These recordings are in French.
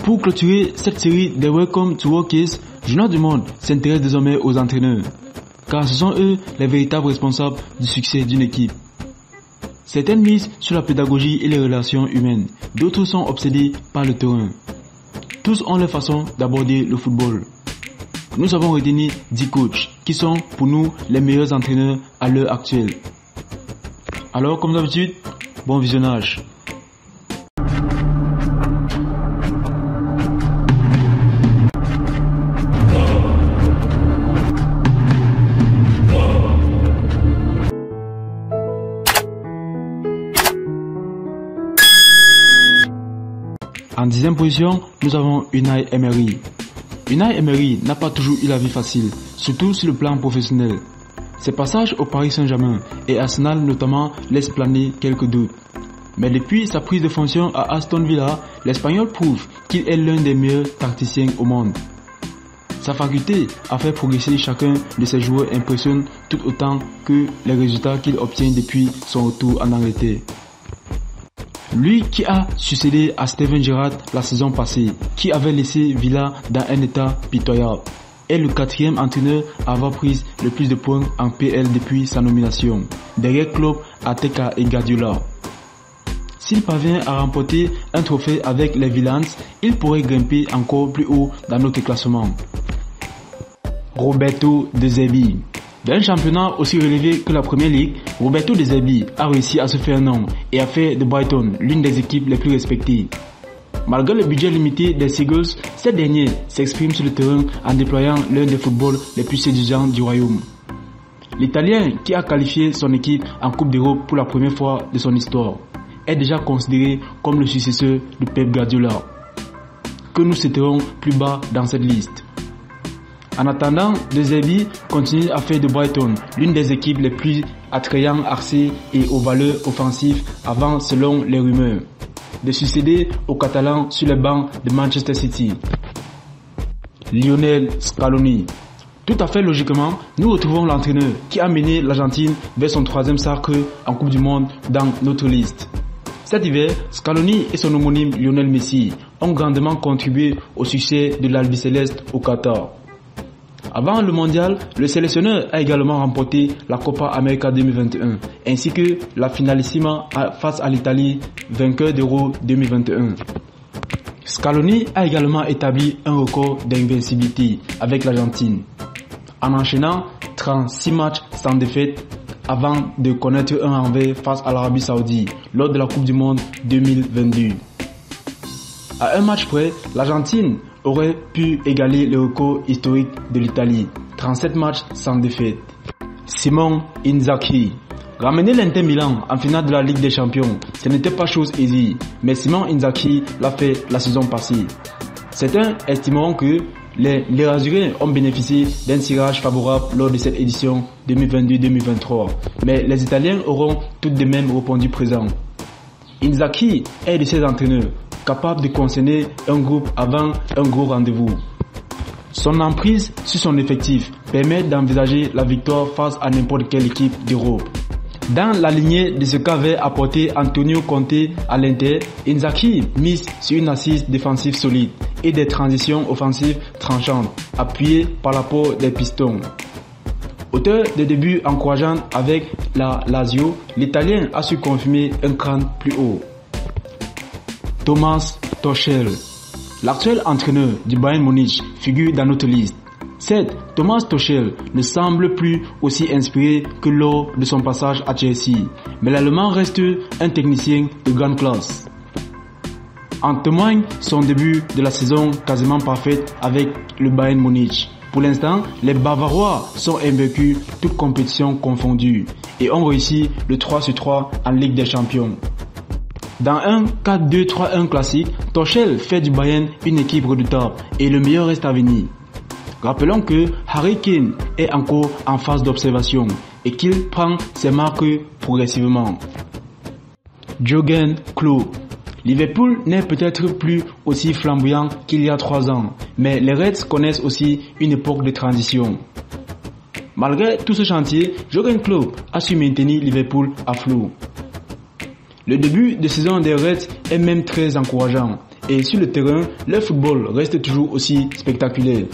Pour clôturer cette série des Welcome to Workies, Journal du Monde s'intéresse désormais aux entraîneurs, car ce sont eux les véritables responsables du succès d'une équipe. Certains misent sur la pédagogie et les relations humaines, d'autres sont obsédés par le terrain. Tous ont leur façon d'aborder le football. Nous avons retenu 10 coachs qui sont pour nous les meilleurs entraîneurs à l'heure actuelle. Alors comme d'habitude, bon visionnage. En 10e position, nous avons Unai Emery. Unai Emery n'a pas toujours eu la vie facile, surtout sur le plan professionnel. Ses passages au Paris Saint-Germain et Arsenal notamment laissent planer quelques doutes. Mais depuis sa prise de fonction à Aston Villa, l'Espagnol prouve qu'il est l'un des meilleurs tacticiens au monde. Sa faculté à faire progresser chacun de ses joueurs impressionne tout autant que les résultats qu'il obtient depuis son retour en Angleterre. Lui qui a succédé à Steven Gerrard la saison passée, qui avait laissé Villa dans un état pitoyable, est le 4e entraîneur à avoir pris le plus de points en PL depuis sa nomination, derrière Klopp, Arteta et Guardiola. S'il parvient à remporter un trophée avec les Villains, il pourrait grimper encore plus haut dans notre classement. Roberto De Zerbi. Dans un championnat aussi relevé que la Premier League, Roberto De Zerbi a réussi à se faire un nom et à faire de Brighton l'une des équipes les plus respectées. Malgré le budget limité des Seagulls, ces derniers s'expriment sur le terrain en déployant l'un des footballs les plus séduisants du royaume. L'Italien, qui a qualifié son équipe en Coupe d'Europe pour la première fois de son histoire, est déjà considéré comme le successeur de Pep Guardiola, que nous citerons plus bas dans cette liste. En attendant, De Zerbi continue à faire de Brighton l'une des équipes les plus attrayantes, axées et aux valeurs offensives avant, selon les rumeurs, de succéder aux Catalans sur les bancs de Manchester City. Lionel Scaloni. Tout à fait logiquement, nous retrouvons l'entraîneur qui a mené l'Argentine vers son 3e sacre en Coupe du Monde dans notre liste. Cet hiver, Scaloni et son homonyme Lionel Messi ont grandement contribué au succès de l'Albiceleste au Qatar. Avant le mondial, le sélectionneur a également remporté la Copa América 2021 ainsi que la Finalissima face à l'Italie, vainqueur d'Euro 2021. Scaloni a également établi un record d'invincibilité avec l'Argentine, en enchaînant 36 matchs sans défaite avant de connaître un revers face à l'Arabie Saoudite lors de la Coupe du Monde 2022. À un match près, l'Argentine aurait pu égaler le record historique de l'Italie, 37 matchs sans défaite. Simone Inzaghi. Ramener l'Inter Milan en finale de la Ligue des Champions, ce n'était pas chose aisée, mais Simone Inzaghi l'a fait la saison passée. Certains estimeront que les Azzurins ont bénéficié d'un tirage favorable lors de cette édition 2022-2023, mais les Italiens auront tout de même répondu présent. Inzaghi est de ces entraîneurs capable de concerner un groupe avant un gros rendez-vous. Son emprise sur son effectif permet d'envisager la victoire face à n'importe quelle équipe d'Europe. Dans la lignée de ce qu'avait apporté Antonio Conte à l'Inter, Inzaghi mise sur une assise défensive solide et des transitions offensives tranchantes, appuyées par l'apport des pistons. Auteur de débuts encourageants avec la Lazio, l'Italien a su confirmer un cran plus haut. Thomas Tuchel. L'actuel entraîneur du Bayern Munich figure dans notre liste. Certes, Thomas Tuchel ne semble plus aussi inspiré que lors de son passage à Chelsea, mais l'Allemand reste un technicien de grande classe. En témoigne son début de la saison quasiment parfaite avec le Bayern Munich. Pour l'instant, les Bavarois sont invaincus, toutes compétitions confondues, et ont réussi le 3-3 en Ligue des Champions. Dans un 4-2-3-1 classique, Tuchel fait du Bayern une équipe redoutable et le meilleur reste à venir. Rappelons que Harry Kane est encore en phase d'observation et qu'il prend ses marques progressivement. Jürgen Klopp. Liverpool n'est peut-être plus aussi flamboyant qu'il y a 3 ans, mais les Reds connaissent aussi une époque de transition. Malgré tout ce chantier, Jürgen Klopp a su maintenir Liverpool à flot. Le début de saison des Reds est même très encourageant Et sur le terrain, le football reste toujours aussi spectaculaire.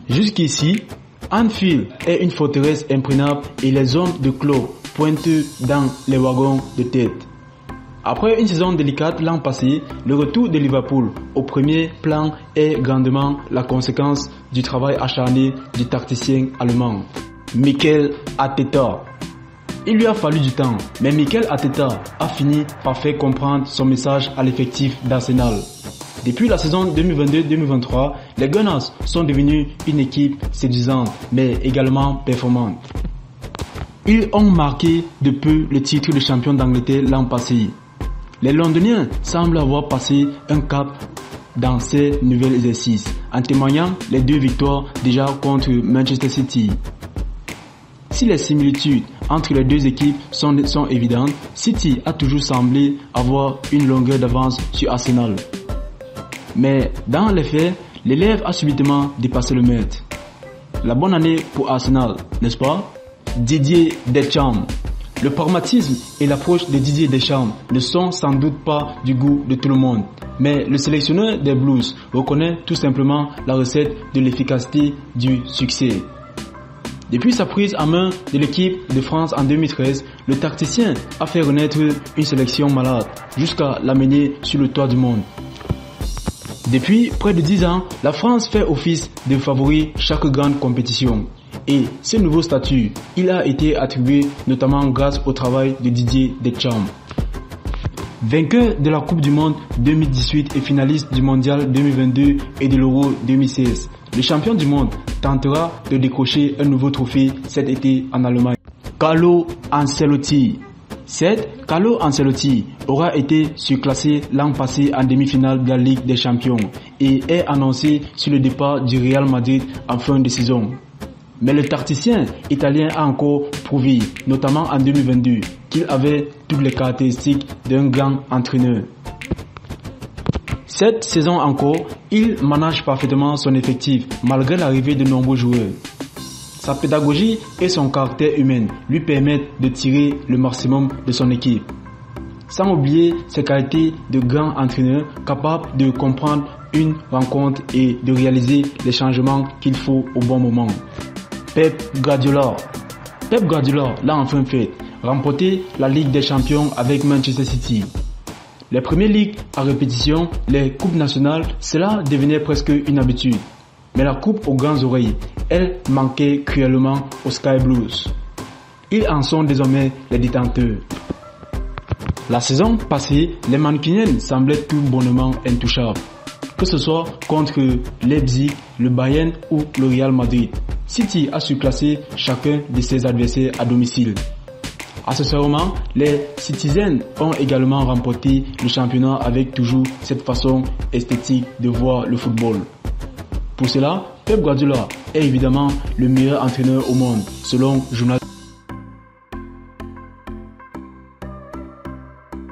Jusqu'ici, Anfield est une forteresse imprenable et les hommes de club pointent dans les wagons de tête. Après une saison délicate l'an passé, le retour de Liverpool au premier plan est grandement la conséquence du travail acharné du tacticien allemand, Mikel Arteta. Il lui a fallu du temps, mais Mikel Arteta a fini par faire comprendre son message à l'effectif d'Arsenal. Depuis la saison 2022-2023, les Gunners sont devenus une équipe séduisante, mais également performante. Ils ont marqué de peu le titre de champion d'Angleterre l'an passé. Les Londoniens semblent avoir passé un cap dans ces nouveaux exercices, en témoignant les 2 victoires déjà contre Manchester City. Si les similitudes entre les 2 équipes sont évidentes, City a toujours semblé avoir une longueur d'avance sur Arsenal. Mais dans les faits, l'élève a subitement dépassé le maître. La bonne année pour Arsenal, n'est-ce pas? Didier Deschamps. Le pragmatisme et l'approche de Didier Deschamps ne sont sans doute pas du goût de tout le monde. Mais le sélectionneur des Blues reconnaît tout simplement la recette de l'efficacité du succès. Depuis sa prise en main de l'équipe de France en 2013, le tacticien a fait renaître une sélection malade jusqu'à l'amener sur le toit du monde. Depuis près de 10 ans, la France fait office de favori chaque grande compétition. Et ce nouveau statut, il a été attribué notamment grâce au travail de Didier Deschamps. Vainqueur de la Coupe du Monde 2018 et finaliste du Mondial 2022 et de l'Euro 2016, le champion du monde tentera de décrocher un nouveau trophée cet été en Allemagne. Carlo Ancelotti. Certes, Carlo Ancelotti aura été surclassé l'an passé en demi-finale de la Ligue des Champions et est annoncé sur le départ du Real Madrid en fin de saison. Mais le tacticien italien a encore prouvé, notamment en 2022, qu'il avait toutes les caractéristiques d'un grand entraîneur. Cette saison encore, il manage parfaitement son effectif malgré l'arrivée de nombreux joueurs. Sa pédagogie et son caractère humain lui permettent de tirer le maximum de son équipe. Sans oublier ses qualités de grand entraîneur capable de comprendre une rencontre et de réaliser les changements qu'il faut au bon moment. Pep Guardiola. Pep Guardiola l'a enfin fait, remporter la Ligue des Champions avec Manchester City. Les premières ligues à répétition, les coupes nationales, cela devenait presque une habitude. Mais la coupe aux grandes oreilles, elle manquait cruellement aux Sky Blues. Ils en sont désormais les détenteurs. La saison passée, les Mancuniens semblaient tout bonnement intouchables. Que ce soit contre Leipzig, le Bayern ou le Real Madrid, City a surclassé chacun de ses adversaires à domicile. Accessoirement, les Citizens ont également remporté le championnat avec toujours cette façon esthétique de voir le football. Pour cela, Pep Guardiola est évidemment le meilleur entraîneur au monde, selon Journal